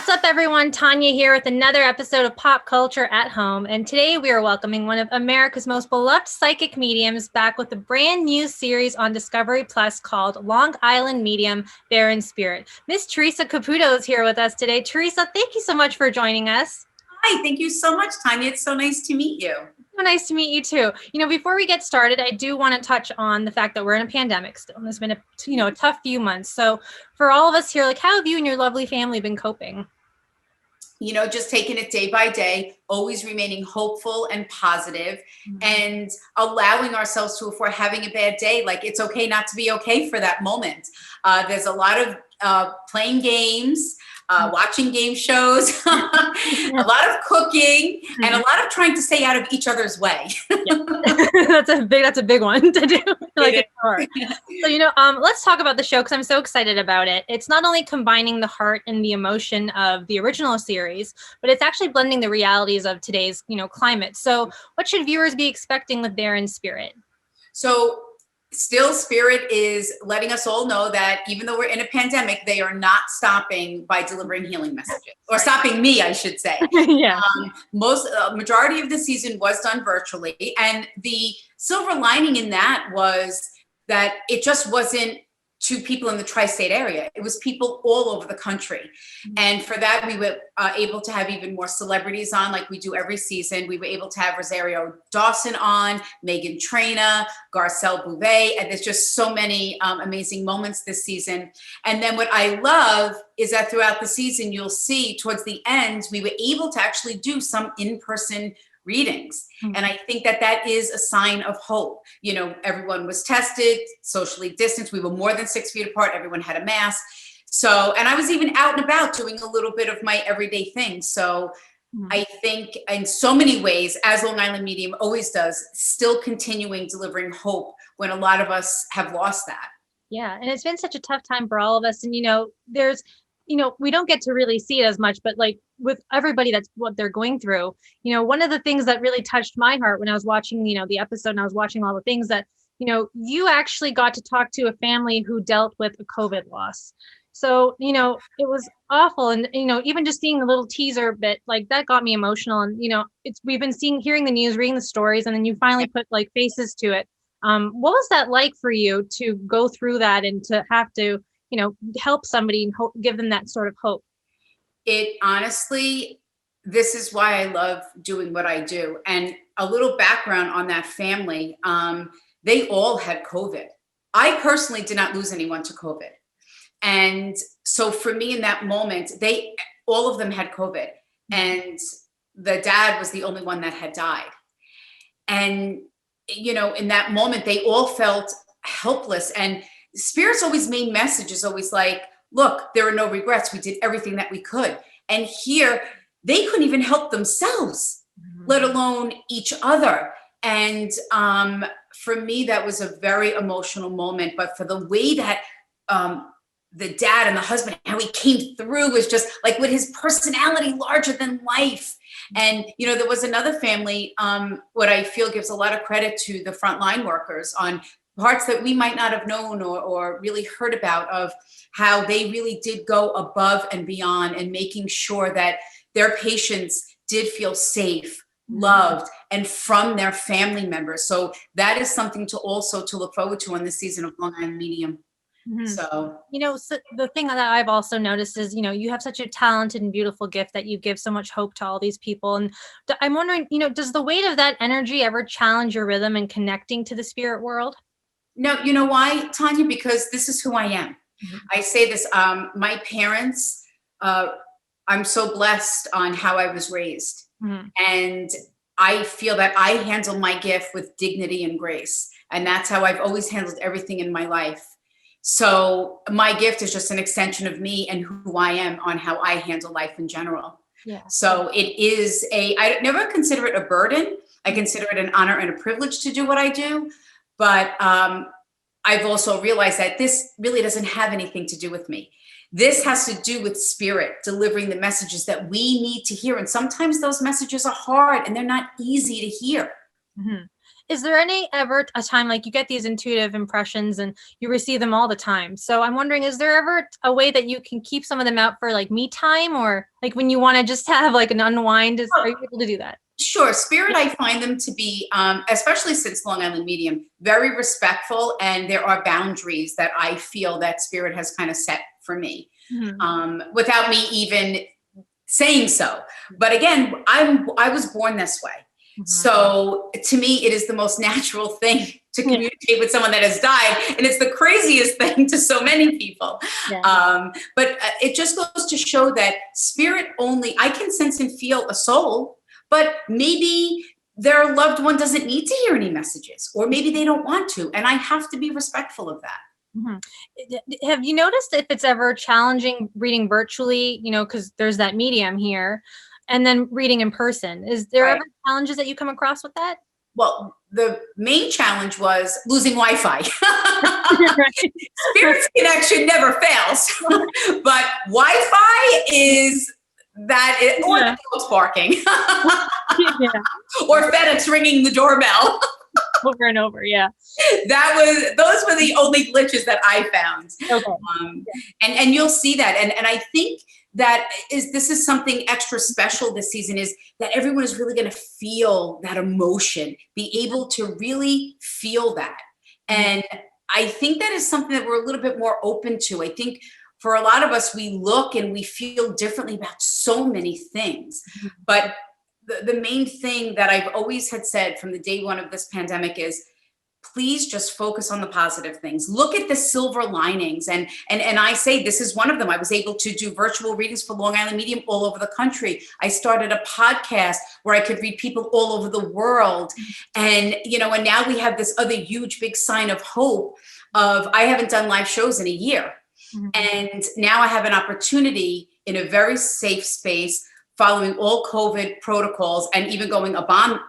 What's up, everyone? Tanya here with another episode of Pop Culture at Home. And today we are welcoming one of America's most beloved psychic mediums back with a brand new series on Discovery Plus called Long Island Medium, There in Spirit. Miss Theresa Caputo is here with us today. Theresa, thank you so much for joining us. Hi, thank you so much, Tanya. It's so nice to meet you. So nice to meet you too. You know, before we get started, I do want to touch on the fact that we're in a pandemic still. And it's been a tough few months. So for all of us here, like, how have you and your lovely family been coping? You know, just taking it day by day, always remaining hopeful and positive, and allowing ourselves to, if we're having a bad day, like, it's okay not to be okay for that moment. There's a lot of playing games, watching game shows, a lot of cooking, and a lot of trying to stay out of each other's way. That's a big one to do. Like, it's hard. So, let's talk about the show because I'm so excited about it. It's not only combining the heart and the emotion of the original series, but it's actually blending the realities of today's, climate. So what should viewers be expecting with There in Spirit? So still, Spirit is letting us all know that even though we're in a pandemic, they are not stopping by delivering healing messages, or stopping me, I should say. Yeah. Majority of the season was done virtually, and the silver lining in that was that it just wasn't to people in the tri-state area. It was people all over the country. And for that, we were able to have even more celebrities on, like we do every season. We were able to have Rosario Dawson on, Meghan Trainor, Garcelle Beauvais, and there's just so many amazing moments this season. And then what I love is that throughout the season, you'll see towards the end, we were able to actually do some in-person readings. And I think that that is a sign of hope. You know, everyone was tested, socially distanced. We were more than 6 feet apart. Everyone had a mask. So, and I was even out and about doing a little bit of my everyday things. So I think in so many ways, as Long Island Medium always does, still continuing delivering hope when a lot of us have lost that. Yeah. And it's been such a tough time for all of us. And, there's, we don't get to really see it as much, but like with everybody, that's what they're going through. One of the things that really touched my heart when I was watching, the episode, and I was watching all the things that, you actually got to talk to a family who dealt with a COVID loss. So, it was awful. And, even just seeing the little teaser bit, like, that got me emotional. And, we've been hearing the news, reading the stories, and then you finally put like faces to it. What was that like for you to go through that and to have to, help somebody and give them that sort of hope? It honestly, this is why I love doing what I do. And a little background on that family, they all had COVID. I personally did not lose anyone to COVID. And so for me in that moment, all of them had COVID. And the dad was the only one that had died. And, in that moment, they all felt helpless. And Spirit's always main message is always like, look, there are no regrets. We did everything that we could. And here, they couldn't even help themselves, let alone each other. And for me, that was a very emotional moment. But for the way that the dad and the husband, how he came through, was just like, with his personality larger than life. And, there was another family, what I feel gives a lot of credit to the frontline workers on parts that we might not have known or really heard about, of how they really did go above and beyond and making sure that their patients did feel safe, loved, and from their family members. So that is something to look forward to on this season of Long Island Medium. So, so the thing that I've also noticed is, you have such a talented and beautiful gift that you give so much hope to all these people. And I'm wondering, does the weight of that energy ever challenge your rhythm and connecting to the spirit world? No, you know why, Tanya? Because this is who I am. I say this, my parents, I'm so blessed on how I was raised. And I feel that I handle my gift with dignity and grace. And that's how I've always handled everything in my life. So my gift is just an extension of me and who I am on how I handle life in general. Yeah. So it is I never consider it a burden. I consider it an honor and a privilege to do what I do. But I've also realized that this really doesn't have anything to do with me. This has to do with Spirit delivering the messages that we need to hear. And sometimes those messages are hard and they're not easy to hear. Is there any ever a time, like you get these intuitive impressions and you receive them all the time? So I'm wondering, is there ever a way that you can keep some of them out for like me time, or like when you want to just have like an unwind? Are you able to do that? Sure. Spirit, I find them to be, especially since Long Island Medium, very respectful, and there are boundaries that I feel that Spirit has kind of set for me, without me even saying so. But again, I was born this way. So to me, it is the most natural thing to communicate with someone that has died. And it's the craziest thing to so many people. But it just goes to show that spirit only, I can sense and feel a soul, but maybe their loved one doesn't need to hear any messages, or maybe they don't want to. And I have to be respectful of that. Have you noticed if it's ever challenging reading virtually, because there's that medium here, and then reading in person? Is there ever challenges that you come across with that? Well, the main challenge was losing Wi-Fi. Spirit's connection never fails, but Wi-Fi is that, or the dog's barking, or FedEx ringing the doorbell. Over and over, those were the only glitches that I found. And you'll see that, and I think that this is something extra special this season, is that everyone is really going to feel that emotion, be able to really feel that. And I think that is something that we're a little bit more open to. I think for a lot of us, we look and we feel differently about so many things, but the main thing that I've always had said from the day one of this pandemic is, please just focus on the positive things. Look at the silver linings. And I say this is one of them. I was able to do virtual readings for Long Island Medium all over the country. I started a podcast where I could read people all over the world. And, and now we have this other huge, big sign of hope of, I haven't done live shows in a year. And now I have an opportunity in a very safe space, following all COVID protocols, and even going above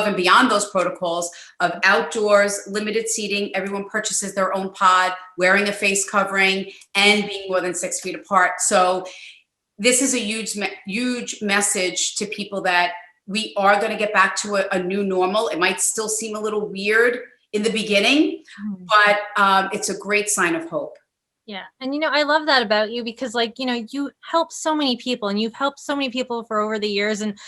and beyond those protocols of outdoors, limited seating, everyone purchases their own pod, wearing a face covering, and being more than 6 feet apart. So this is a huge message to people that we are going to get back to a new normal. It might still seem a little weird in the beginning, but it's a great sign of hope. Yeah. And, I love that about you, because you help so many people, and you've helped so many people for over the years. And,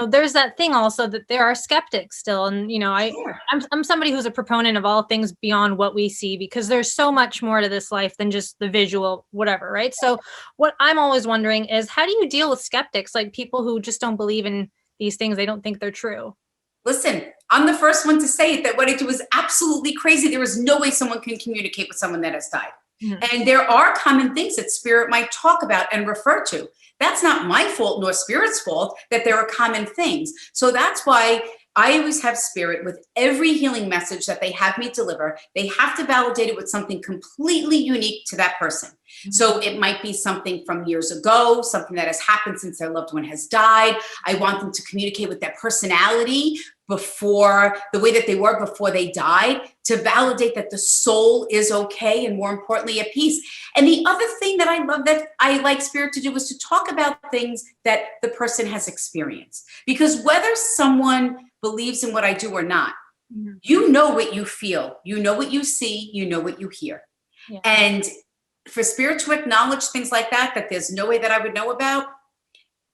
there's that thing also that there are skeptics still. And, I'm somebody who's a proponent of all things beyond what we see, because there's so much more to this life than just the visual, whatever. Right. So what I'm always wondering is, how do you deal with skeptics, like people who just don't believe in these things? They don't think they're true. Listen, I'm the first one to say it, that what I do is absolutely crazy. There is no way someone can communicate with someone that has died. And there are common things that spirit might talk about and refer to. That's not my fault nor spirit's fault that there are common things. So that's why I always have spirit with every healing message that they have me deliver. They have to validate it with something completely unique to that person. So it might be something from years ago, something that has happened since their loved one has died. I want them to communicate with their personality before, the way that they were before they died, to validate that the soul is okay, and more importantly, at peace. And the other thing that I love that I like spirit to do is to talk about things that the person has experienced. Because whether someone believes in what I do or not, you know what you feel, you know what you see, you know what you hear. And for spirit to acknowledge things like that there's no way that I would know about,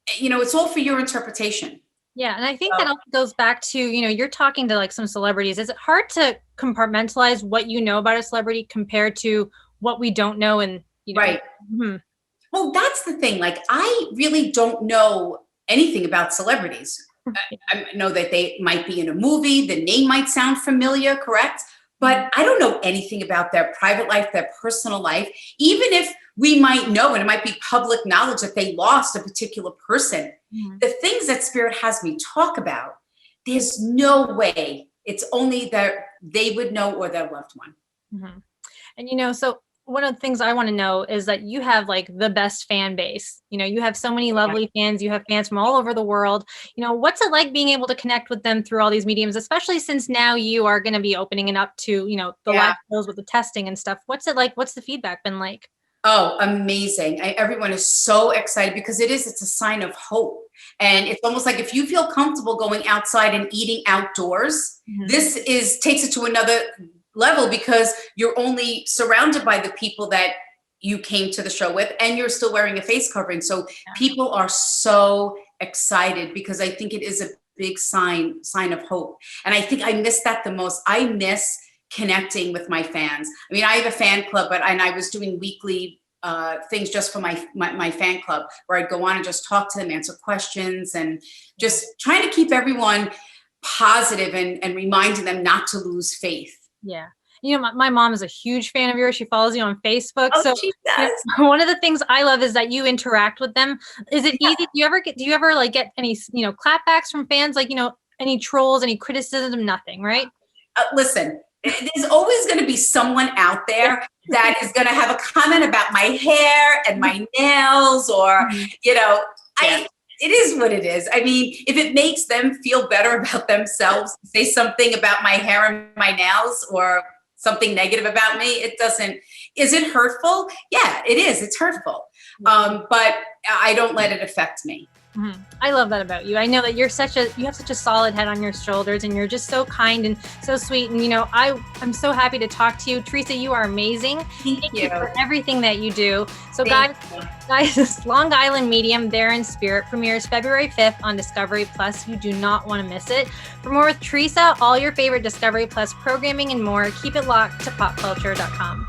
it's all for your interpretation. Yeah. And I think that also goes back to, you're talking to like some celebrities. Is it hard to compartmentalize what you know about a celebrity compared to what we don't know? And, Right. Well, that's the thing. Like, I really don't know anything about celebrities. I know that they might be in a movie, the name might sound familiar, correct? But I don't know anything about their private life, their personal life. Even if we might know, and it might be public knowledge, that they lost a particular person, the things that spirit has me talk about, there's no way. It's only that they would know, or their loved one. And, so one of the things I want to know is that you have like the best fan base. You have so many lovely fans. You have fans from all over the world. What's it like being able to connect with them through all these mediums, especially since now you are going to be opening it up to, the live shows with the testing and stuff? What's it like? What's the feedback been like? Oh, amazing. Everyone is so excited because it's a sign of hope. And it's almost like if you feel comfortable going outside and eating outdoors, this takes it to another level because you're only surrounded by the people that you came to the show with, and you're still wearing a face covering. So people are so excited because I think it is a big sign of hope. And I think I miss that the most. I miss connecting with my fans. I mean, I have a fan club, and I was doing weekly things just for my fan club where I'd go on and just talk to them, answer questions, and just trying to keep everyone positive and reminding them not to lose faith. Yeah. You know, my mom is a huge fan of yours. She follows you on Facebook. Oh, so she does. One of the things I love is that you interact with them. Is it easy? Do you ever like get any, clapbacks from fans? Like, any trolls, any criticism, nothing, right? Listen, there's always going to be someone out there that is going to have a comment about my hair and my nails, or, it is what it is. I mean, if it makes them feel better about themselves, say something about my hair and my nails or something negative about me, is it hurtful? Yeah, it is. It's hurtful. But I don't let it affect me. I love that about you. I know that you have such a solid head on your shoulders, and you're just so kind and so sweet. And, I'm so happy to talk to you. Theresa, you are amazing. Thank you for everything that you do. So guys, Long Island Medium, There in Spirit premieres February 5th on Discovery Plus. You do not want to miss it. For more with Theresa, all your favorite Discovery Plus programming and more, keep it locked to popculture.com.